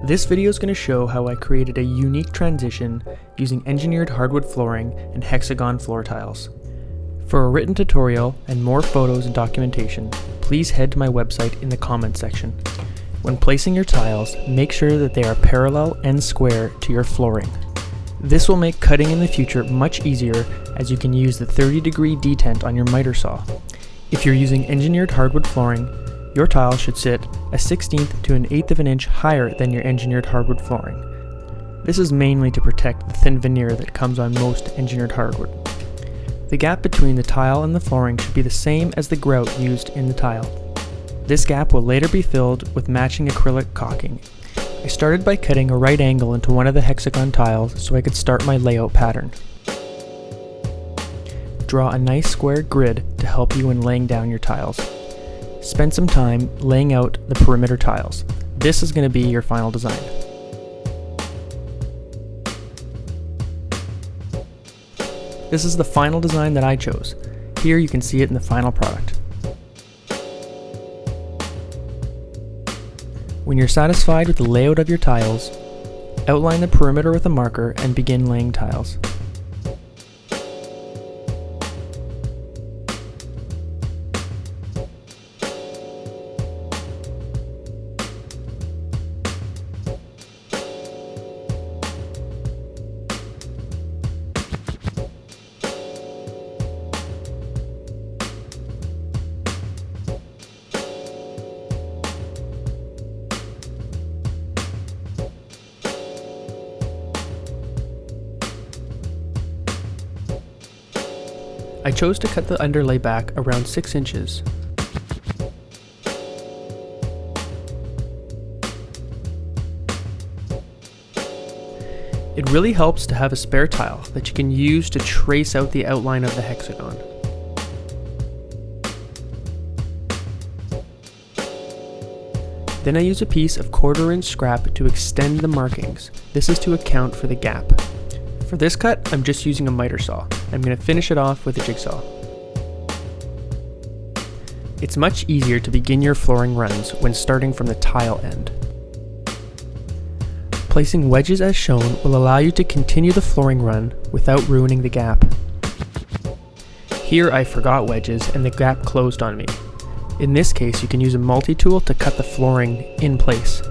This video is going to show how I created a unique transition using engineered hardwood flooring and Hexagon floor tiles. For a written tutorial and more photos and documentation, please head to my website in the comments section. When placing your tiles, make sure that they are parallel and square to your flooring. This will make cutting in the future much easier, as you can use the 30-degree detent on your miter saw. If you're using engineered hardwood flooring, your tile should sit a 1/16 to an 1/8 of an inch higher than your engineered hardwood flooring. This is mainly to protect the thin veneer that comes on most engineered hardwood. The gap between the tile and the flooring should be the same as the grout used in the tile. This gap will later be filled with matching acrylic caulking. I started by cutting a right angle into one of the Hexagon tiles so I could start my layout pattern. Draw a nice square grid to help you when laying down your tiles. Spend some time laying out the perimeter tiles. This is going to be your final design. This is the final design that I chose. Here you can see it in the final product. When you're satisfied with the layout of your tiles, outline the perimeter with a marker and begin laying tiles. I chose to cut the underlay back around 6 inches. It really helps to have a spare tile that you can use to trace out the outline of the hexagon. Then I use a piece of 1/4 inch scrap to extend the markings. This is to account for the gap. For this cut, I'm just using a miter saw. I'm going to finish it off with a jigsaw. It's much easier to begin your flooring runs when starting from the tile end. Placing wedges as shown will allow you to continue the flooring run without ruining the gap. Here I forgot wedges and the gap closed on me. In this case, you can use a multi-tool to cut the flooring in place.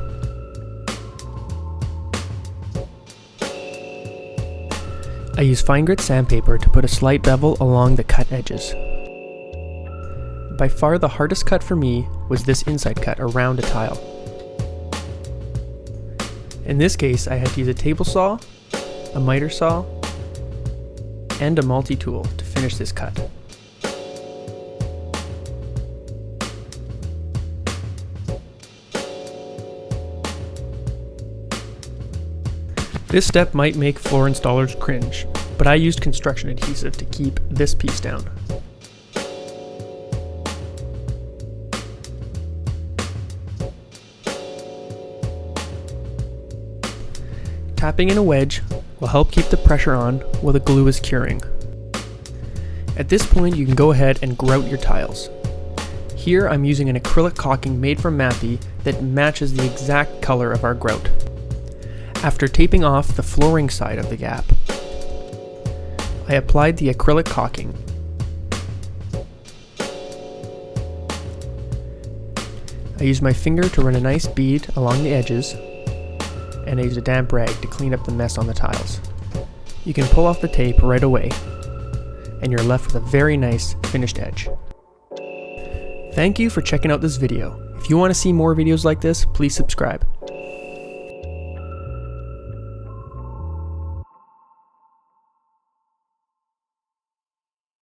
I use fine grit sandpaper to put a slight bevel along the cut edges. By far the hardest cut for me was this inside cut around a tile. In this case, I had to use a table saw, a miter saw, and a multi-tool to finish this cut. This step might make floor installers cringe, but I used construction adhesive to keep this piece down. Tapping in a wedge will help keep the pressure on while the glue is curing. At this point, you can go ahead and grout your tiles. Here I'm using an acrylic caulking made from Mappy that matches the exact color of our grout. After taping off the flooring side of the gap, I applied the acrylic caulking. I used my finger to run a nice bead along the edges, and I used a damp rag to clean up the mess on the tiles. You can pull off the tape right away, and you're left with a very nice finished edge. Thank you for checking out this video. If you want to see more videos like this, please subscribe.